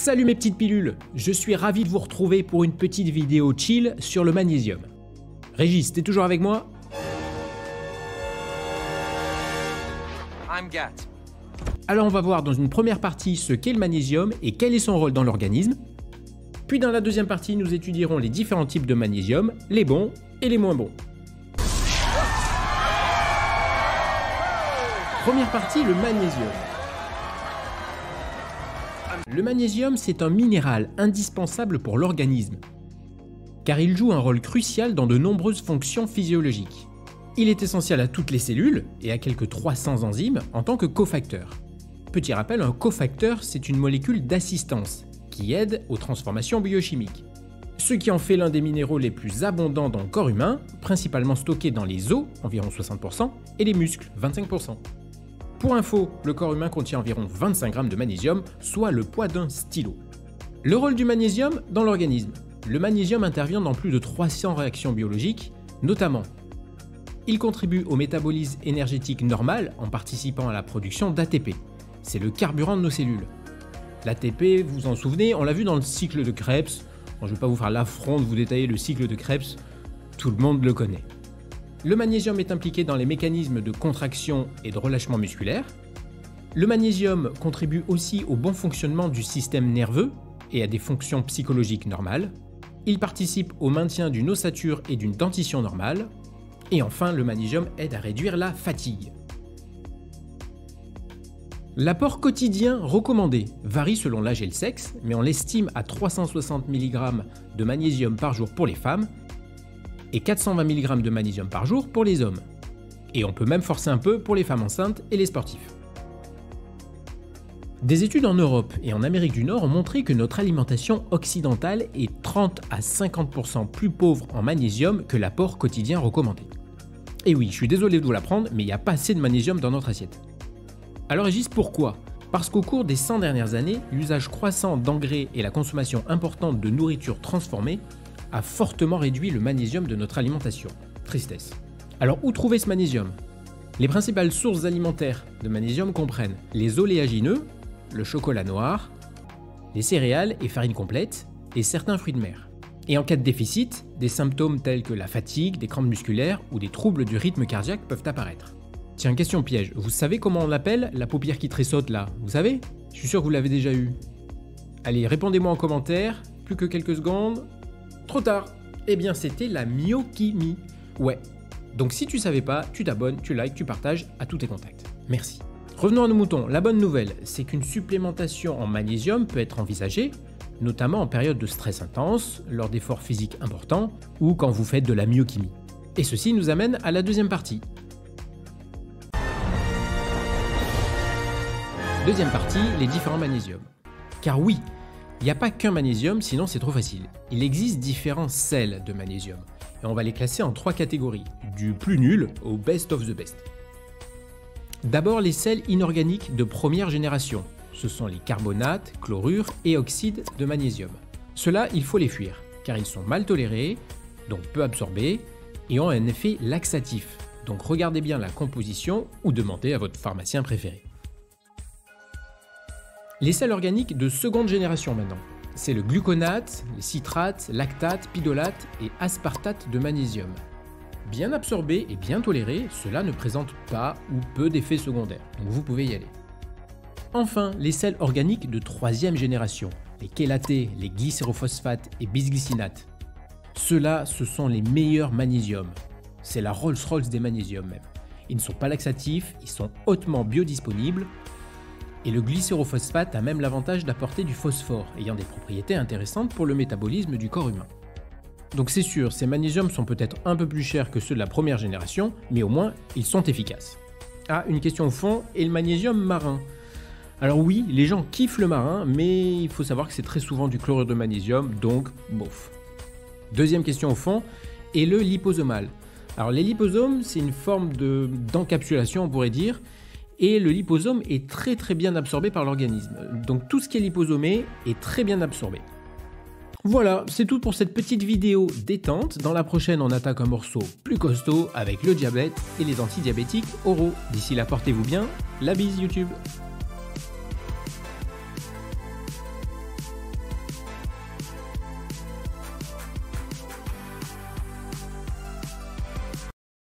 Salut mes petites pilules, je suis ravi de vous retrouver pour une petite vidéo chill sur le magnésium. Régis, t'es toujours avec moi? Alors on va voir dans une première partie ce qu'est le magnésium et quel est son rôle dans l'organisme. Puis dans la deuxième partie, nous étudierons les différents types de magnésium, les bons et les moins bons. Première partie, le magnésium. Le magnésium, c'est un minéral indispensable pour l'organisme, car il joue un rôle crucial dans de nombreuses fonctions physiologiques. Il est essentiel à toutes les cellules et à quelques 300 enzymes en tant que cofacteur. Petit rappel, un cofacteur, c'est une molécule d'assistance qui aide aux transformations biochimiques, ce qui en fait l'un des minéraux les plus abondants dans le corps humain, principalement stockés dans les os, environ 60%, et les muscles, 25%. Pour info, le corps humain contient environ 25 grammes de magnésium, soit le poids d'un stylo. Le rôle du magnésium dans l'organisme. Le magnésium intervient dans plus de 300 réactions biologiques, notamment il contribue au métabolisme énergétique normal en participant à la production d'ATP. C'est le carburant de nos cellules. L'ATP, vous vous en souvenez, on l'a vu dans le cycle de Krebs. Bon, je ne vais pas vous faire l'affront de vous détailler le cycle de Krebs, tout le monde le connaît. Le magnésium est impliqué dans les mécanismes de contraction et de relâchement musculaire. Le magnésium contribue aussi au bon fonctionnement du système nerveux et à des fonctions psychologiques normales. Il participe au maintien d'une ossature et d'une dentition normale. Et enfin, le magnésium aide à réduire la fatigue. L'apport quotidien recommandé varie selon l'âge et le sexe, mais on l'estime à 360 mg de magnésium par jour pour les femmes et 420 mg de magnésium par jour pour les hommes. Et on peut même forcer un peu pour les femmes enceintes et les sportifs. Des études en Europe et en Amérique du Nord ont montré que notre alimentation occidentale est 30 à 50% plus pauvre en magnésium que l'apport quotidien recommandé. Et oui, je suis désolé de vous l'apprendre, mais il n'y a pas assez de magnésium dans notre assiette. Alors Régis, pourquoi? Parce qu'au cours des 100 dernières années, l'usage croissant d'engrais et la consommation importante de nourriture transformée a fortement réduit le magnésium de notre alimentation. Tristesse. Alors où trouver ce magnésium? Les principales sources alimentaires de magnésium comprennent les oléagineux, le chocolat noir, les céréales et farines complètes, et certains fruits de mer. Et en cas de déficit, des symptômes tels que la fatigue, des crampes musculaires ou des troubles du rythme cardiaque peuvent apparaître. Tiens, question piège, vous savez comment on l'appelle la paupière qui tressaute là? Vous savez? Je suis sûr que vous l'avez déjà eu. Allez, répondez-moi en commentaire, plus que quelques secondes. Trop tard. Eh bien c'était la myokymie. Ouais. Donc si tu savais pas, tu t'abonnes, tu likes, tu partages à tous tes contacts. Merci. Revenons à nos moutons. La bonne nouvelle, c'est qu'une supplémentation en magnésium peut être envisagée, notamment en période de stress intense, lors d'efforts physiques importants ou quand vous faites de la myokymie. Et ceci nous amène à la deuxième partie. Deuxième partie, les différents magnésiums. Car oui, il n'y a pas qu'un magnésium, sinon c'est trop facile. Il existe différents sels de magnésium, et on va les classer en 3 catégories, du plus nul au best of the best. D'abord les sels inorganiques de première génération, ce sont les carbonates, chlorures et oxydes de magnésium. Ceux-là, il faut les fuir, car ils sont mal tolérés, donc peu absorbés, et ont un effet laxatif, donc regardez bien la composition ou demandez à votre pharmacien préféré. Les sels organiques de seconde génération maintenant, c'est le gluconate, les citrates, lactates, pidolates et aspartates de magnésium. Bien absorbés et bien tolérés, ceux-là ne présentent pas ou peu d'effets secondaires, donc vous pouvez y aller. Enfin, les sels organiques de troisième génération, les chélatés, les glycérophosphates et bisglycinates. Ceux-là, ce sont les meilleurs magnésiums. C'est la Rolls-Royce des magnésiums même. Ils ne sont pas laxatifs, ils sont hautement biodisponibles. Et le glycérophosphate a même l'avantage d'apporter du phosphore, ayant des propriétés intéressantes pour le métabolisme du corps humain. Donc c'est sûr, ces magnésiums sont peut-être un peu plus chers que ceux de la première génération, mais au moins, ils sont efficaces. Ah, une question au fond, et le magnésium marin? Alors oui, les gens kiffent le marin, mais il faut savoir que c'est très souvent du chlorure de magnésium, donc bof. Deuxième question au fond, et le liposomal? Alors les liposomes, c'est une forme d'encapsulation, on pourrait dire, et le liposome est très bien absorbé par l'organisme. Donc tout ce qui est liposomé est très bien absorbé. Voilà, c'est tout pour cette petite vidéo détente. Dans la prochaine, on attaque un morceau plus costaud avec le diabète et les antidiabétiques oraux. D'ici là, portez-vous bien. La bise YouTube.